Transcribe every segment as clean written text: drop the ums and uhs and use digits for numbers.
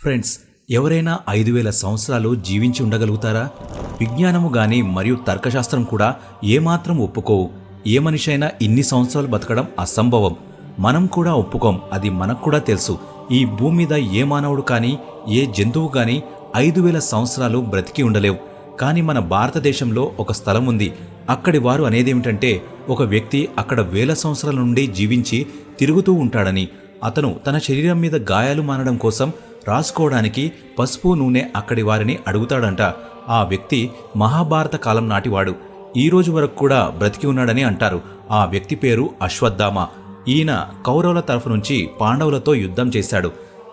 Friends, ఎవరైనా 5000 సంవత్సరాలు జీవించి ఉండగలుగుతారా? విజ్ఞానము గాని మరియు తర్కశాస్త్రం కూడా ఏమాత్రం ఒప్పుకోవు. ఏ మనిషి అయినా ఇన్ని సంవత్సరాలు బతకడం అసంభవం. మనం కూడా ఒప్పుకోం, అది మనకు కూడా తెలుసు. ఈ భూమి మీద ఏ మానవుడు కానీ ఏ జంతువు కానీ 5000 సంవత్సరాలు బ్రతికి ఉండలేవు. కానీ మన భారతదేశంలో ఒక స్థలం ఉంది. అక్కడి వారు అనేదేమిటంటే, ఒక వ్యక్తి అక్కడ వేల సంవత్సరాల నుండి జీవించి తిరుగుతూ ఉంటాడని. అతను తన శరీరం మీద గాయాలు మానడం కోసం రాసుకోవడానికి పసుపు నూనె అక్కడి వారిని అడుగుతాడంట. ఆ వ్యక్తి మహాభారత కాలం నాటివాడు. ఈ రోజు వరకు కూడా బ్రతికి ఉన్నాడని అంటారు. ఆ వ్యక్తి పేరు అశ్వత్థామ. ఈయన కౌరవుల తరఫు నుంచి పాండవులతో యుద్ధం చేశాడు.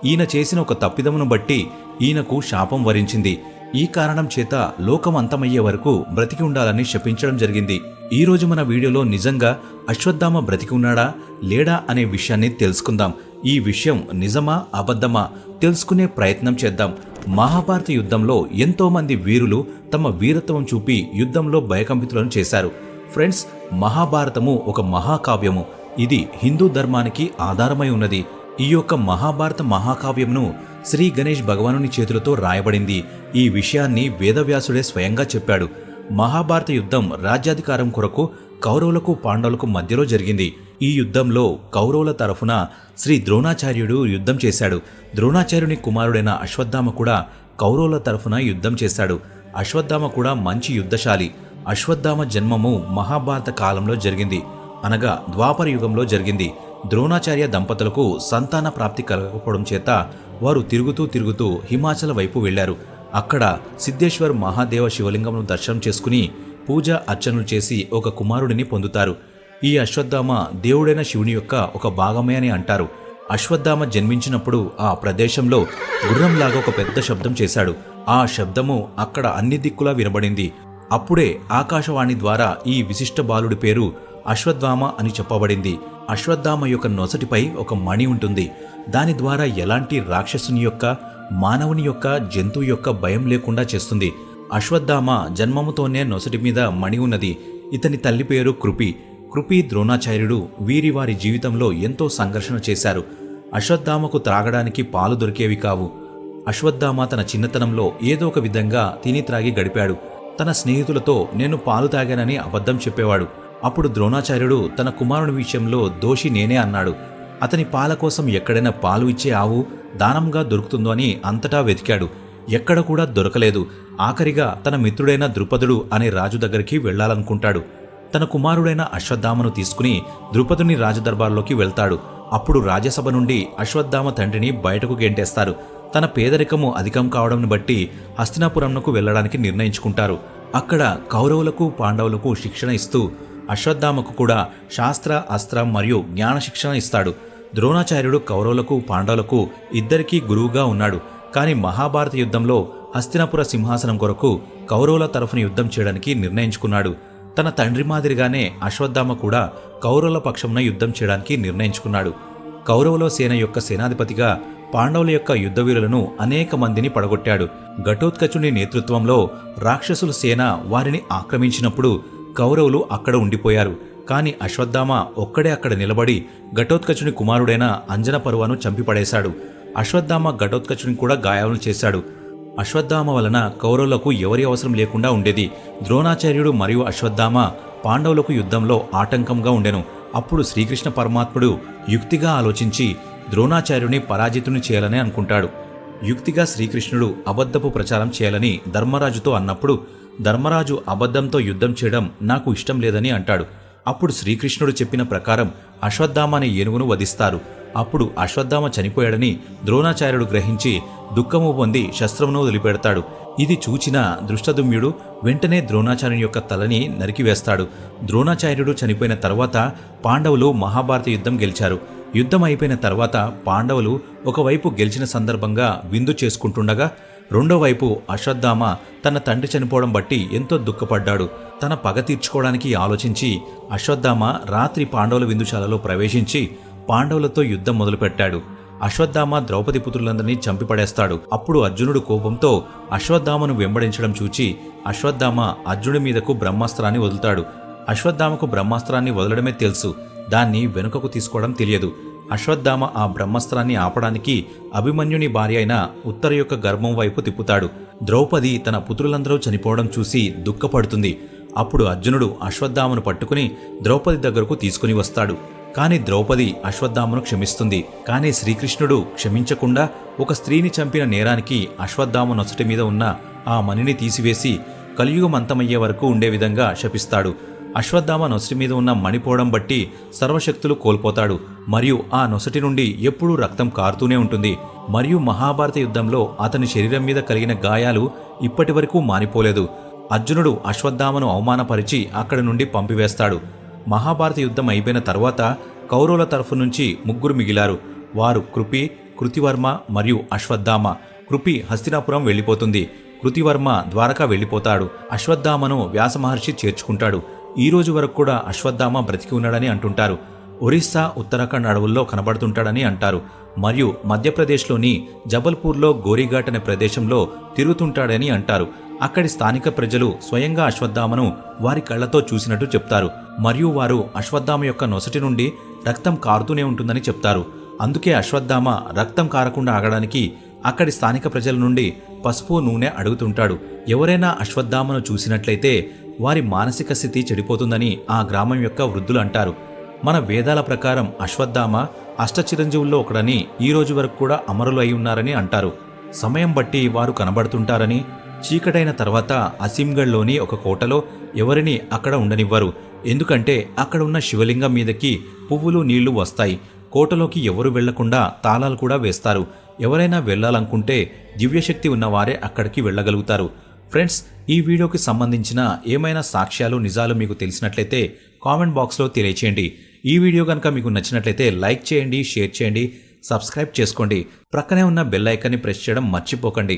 ఈయన చేసిన ఒక తప్పిదమును బట్టి ఈయనకు శాపం వరించింది. ఈ కారణం చేత లోకం అంతమయ్యే వరకు బ్రతికి ఉండాలని శపించడం జరిగింది. ఈ రోజు మన వీడియోలో నిజంగా అశ్వత్థామ బ్రతికి ఉన్నాడా లేడా అనే విషయాన్ని తెలుసుకుందాం. ఈ విషయం నిజమా అబద్ధమా తెలుసుకునే ప్రయత్నం చేద్దాం. మహాభారత యుద్ధంలో ఎంతో మంది వీరులు తమ వీరత్వం చూపి యుద్ధంలో భయకంపితులను చేశారు. ఫ్రెండ్స్, మహాభారతము ఒక మహాకావ్యము. ఇది హిందూ ధర్మానికి ఆధారమై ఉన్నది. ఈ యొక్క మహాభారత మహాకావ్యమును శ్రీ గణేష్ భగవానుని చేతులతో రాయబడింది. ఈ విషయాన్ని వేదవ్యాసుడే స్వయంగా చెప్పాడు. మహాభారత యుద్ధం రాజ్యాధికారం కొరకు కౌరవులకు పాండవులకు మధ్యలో జరిగింది. ఈ యుద్ధంలో కౌరవుల తరఫున శ్రీ ద్రోణాచార్యుడు యుద్ధం చేశాడు. ద్రోణాచార్యుని కుమారుడైన అశ్వత్థామ కూడా కౌరవుల తరఫున యుద్ధం చేశాడు. అశ్వత్థామ కూడా మంచి యుద్ధశాలి. అశ్వత్థామ జన్మము మహాభారత కాలంలో జరిగింది, అనగా ద్వాపర యుగంలో జరిగింది. ద్రోణాచార్య దంపతులకు సంతాన ప్రాప్తి కలగకపోవడం చేత వారు తిరుగుతూ హిమాచల వైపు వెళ్లారు. అక్కడ సిద్ధేశ్వర్ మహాదేవ శివలింగంను దర్శనం చేసుకుని పూజ అర్చనలు చేసి ఒక కుమారుడిని పొందుతారు. ఈ అశ్వత్థామ దేవుడైన శివుని యొక్క ఒక భాగమే అని అంటారు. అశ్వత్థామ జన్మించినప్పుడు ఆ ప్రదేశంలో గుర్రంలాగా ఒక పెద్ద శబ్దం చేశాడు. ఆ శబ్దము అక్కడ అన్ని దిక్కులా వినబడింది. అప్పుడే ఆకాశవాణి ద్వారా ఈ విశిష్ట బాలుడి పేరు అశ్వత్థామ అని చెప్పబడింది. అశ్వత్థామ యొక్క నొసటిపై ఒక మణి ఉంటుంది. దాని ద్వారా ఎలాంటి రాక్షసుని యొక్క, మానవుని యొక్క, జంతువు యొక్క భయం లేకుండా చేస్తుంది. అశ్వత్థామ జన్మముతోనే నొసటి మీద మణి ఉన్నది. ఇతని తల్లి పేరు కృపి ద్రోణాచార్యుడు వీరి వారి జీవితంలో ఎంతో సంఘర్షణ చేశారు. అశ్వత్థామకు త్రాగడానికి పాలు దొరికేవి కావు. అశ్వత్థామ తన చిన్నతనంలో ఏదో ఒక విధంగా తిని త్రాగి గడిపాడు. తన స్నేహితులతో నేను పాలు తాగానని అబద్ధం చెప్పేవాడు. అప్పుడు ద్రోణాచార్యుడు తన కుమారుని విషయంలో దోషి నేనే అన్నాడు. అతని పాల కోసం ఎక్కడైనా పాలు ఇచ్చే ఆవు దానంగా దొరుకుతుందో అని అంతటా వెతికాడు. ఎక్కడ కూడా దొరకలేదు. ఆఖరిగా తన మిత్రుడైన ద్రుపదుడు అనే రాజు దగ్గరికి వెళ్లాలనుకుంటాడు. తన కుమారుడైన అశ్వత్థామను తీసుకుని ద్రుపదుని రాజదర్బార్లోకి వెళ్తాడు. అప్పుడు రాజ్యసభ నుండి అశ్వత్థామ తండ్రిని బయటకు గెంటేస్తారు. తన పేదరికము అధికం కావడంను బట్టి హస్తినాపురంకు వెళ్లడానికి నిర్ణయించుకుంటారు. అక్కడ కౌరవులకు పాండవులకు శిక్షణ ఇస్తూ అశ్వత్థామకు కూడా శాస్త్ర, అస్త్ర మరియు జ్ఞాన శిక్షణ ఇస్తాడు. ద్రోణాచార్యుడు కౌరవులకు పాండవులకు ఇద్దరికీ గురువుగా ఉన్నాడు. కానీ మహాభారత యుద్ధంలో హస్తినాపుర సింహాసనం కొరకు కౌరవుల తరఫున యుద్ధం చేయడానికి నిర్ణయించుకున్నాడు. తన తండ్రి మాదిరిగానే అశ్వత్థామ కూడా కౌరవుల పక్షమున యుద్ధం చేయడానికి నిర్ణయించుకున్నాడు. కౌరవుల సేన యొక్క సేనాధిపతిగా పాండవుల యొక్క యుద్ధవీరులను అనేక మందిని పడగొట్టాడు. ఘటోత్కచుని నేతృత్వంలో రాక్షసుల సేన వారిని ఆక్రమించినప్పుడు కౌరవులు అక్కడ ఉండిపోయారు. కాని అశ్వత్థామ ఒక్కడే అక్కడ నిలబడి ఘటోత్కచుని కుమారుడైన అంజనపర్వను చంపిపడేశాడు. అశ్వత్థామ ఘటోత్కచుని కూడా గాయాలను చేశాడు. అశ్వత్థామ వలన కౌరవులకు ఎవరి అవసరం లేకుండా ఉండేది. ద్రోణాచార్యుడు మరియు అశ్వత్థామ పాండవులకు యుద్ధంలో ఆటంకంగా ఉండెను. అప్పుడు శ్రీకృష్ణ పరమాత్ముడు యుక్తిగా ఆలోచించి ద్రోణాచార్యుని పరాజితుని చేయాలని అనుకుంటాడు. యుక్తిగా శ్రీకృష్ణుడు అబద్ధపు ప్రచారం చేయాలని ధర్మరాజుతో అన్నప్పుడు ధర్మరాజు అబద్ధంతో యుద్ధం చేయడం నాకు ఇష్టం లేదని అంటాడు. అప్పుడు శ్రీకృష్ణుడు చెప్పిన ప్రకారం అశ్వత్థామ అనే ఏనుగును వధిస్తారు. అప్పుడు అశ్వత్థామ చనిపోయాడని ద్రోణాచార్యుడు గ్రహించి దుఃఖము పొంది శస్త్రమును వదిలిపెడతాడు. ఇది చూచిన దృష్టదుమ్యుడు వెంటనే ద్రోణాచార్యుని యొక్క తలని నరికివేస్తాడు. ద్రోణాచార్యుడు చనిపోయిన తర్వాత పాండవులు మహాభారత యుద్ధం గెలిచారు. యుద్ధం అయిపోయిన తర్వాత పాండవులు ఒకవైపు గెలిచిన సందర్భంగా విందు చేసుకుంటుండగా రెండో వైపు అశ్వత్థామ తన తండ్రి చనిపోవడం బట్టి ఎంతో దుఃఖపడ్డాడు. తన పగ తీర్చుకోవడానికి ఆలోచించి అశ్వత్థామ రాత్రి పాండవుల విందుశాలలో ప్రవేశించి పాండవులతో యుద్ధం మొదలుపెట్టాడు. అశ్వత్థామ ద్రౌపది పుత్రులందరినీ చంపిపడేస్తాడు. అప్పుడు అర్జునుడు కోపంతో అశ్వత్థామను వెంబడించడం చూచి అశ్వత్థామ అర్జునుడి మీదకు బ్రహ్మాస్త్రాన్ని వదులుతాడు. అశ్వత్థామకు బ్రహ్మాస్త్రాన్ని వదలడమే తెలుసు, దాన్ని వెనుకకు తీసుకోవడం తెలియదు. అశ్వత్థామ ఆ బ్రహ్మాస్త్రాన్ని ఆపడానికి అభిమన్యుని భార్య అయిన ఉత్తర యొక్క గర్భం వైపు తిప్పుతాడు. ద్రౌపది తన పుత్రులందరూ చనిపోవడం చూసి దుఃఖపడుతుంది. అప్పుడు అర్జునుడు అశ్వత్థామను పట్టుకుని ద్రౌపది దగ్గరకు తీసుకుని వస్తాడు. కాని ద్రౌపది అశ్వత్థామను క్షమిస్తుంది. కాని శ్రీకృష్ణుడు క్షమించకుండా ఒక స్త్రీని చంపిన నేరానికి అశ్వత్థామ నొసటి మీద ఉన్న ఆ మణిని తీసివేసి కలియుగం అంతమయ్యే వరకు ఉండే విధంగా శపిస్తాడు. అశ్వత్థామ నొసటి మీద ఉన్న మణిపోవడం బట్టి సర్వశక్తులు కోల్పోతాడు. మరియు ఆ నొసటి నుండి ఎప్పుడూ రక్తం కారుతూనే ఉంటుంది. మరియు మహాభారత యుద్ధంలో అతని శరీరం మీద కలిగిన గాయాలు ఇప్పటి వరకు మానిపోలేదు. అర్జునుడు అశ్వత్థామను అవమానపరిచి అక్కడి నుండి పంపివేస్తాడు. మహాభారత యుద్ధం అయిపోయిన తర్వాత కౌరవుల తరఫు నుంచి 3 మిగిలారు. వారు కృపి, కృతివర్మ మరియు అశ్వత్థామ. కృపి హస్తినాపురం వెళ్ళిపోతుంది. కృతివర్మ ద్వారకా వెళ్ళిపోతాడు. అశ్వత్థామను వ్యాసమహర్షి చేర్చుకుంటాడు. ఈ రోజు వరకు కూడా అశ్వత్థామ బ్రతికి ఉన్నాడని అంటుంటారు. ఒరిస్సా, ఉత్తరాఖండ్ అడవుల్లో కనబడుతుంటాడని అంటారు. మరియు మధ్యప్రదేశ్లోని జబల్పూర్లో గోరీఘాట్ అనే ప్రదేశంలో తిరుగుతుంటాడని అంటారు. అక్కడి స్థానిక ప్రజలు స్వయంగా అశ్వత్థామను వారి కళ్లతో చూసినట్టు చెప్తారు. మరియు వారు అశ్వత్థామ యొక్క నొసటి నుండి రక్తం కారుతూనే ఉంటుందని చెప్తారు. అందుకే అశ్వత్థామ రక్తం కారకుండా ఆగడానికి అక్కడి స్థానిక ప్రజల నుండి పసుపు, నూనె అడుగుతుంటాడు. ఎవరైనా అశ్వత్థామను చూసినట్లయితే వారి మానసిక స్థితి చెడిపోతుందని ఆ గ్రామం యొక్క వృద్ధులు అంటారు. మన వేదాల ప్రకారం అశ్వత్థామ అష్టచిరంజీవుల్లో ఒకడని, ఈ రోజు వరకు కూడా అమరులు అయి ఉన్నారని అంటారు. సమయం బట్టి వారు కనబడుతుంటారని, చీకటైన తర్వాత అసీంగఢ్లోని ఒక కోటలో ఎవరిని అక్కడ ఉండనివ్వరు. ఎందుకంటే అక్కడ ఉన్న శివలింగం మీదకి పువ్వులు, నీళ్లు వస్తాయి. కోటలోకి ఎవరు వెళ్లకుండా తాళాలు కూడా వేస్తారు. ఎవరైనా వెళ్లాలనుకుంటే దివ్యశక్తి ఉన్నవారే అక్కడికి వెళ్ళగలుగుతారు. ఫ్రెండ్స్, ఈ వీడియోకి సంబంధించిన ఏమైనా సాక్ష్యాలు, నిజాలు మీకు తెలిసినట్లయితే కామెంట్ బాక్స్లో తెలియచేయండి. ఈ వీడియో కనుక మీకు నచ్చినట్లయితే లైక్ చేయండి, షేర్ చేయండి, సబ్స్క్రైబ్ చేసుకోండి. ప్రక్కనే ఉన్న బెల్ ఐకాన్ని ప్రెస్ చేయడం మర్చిపోకండి.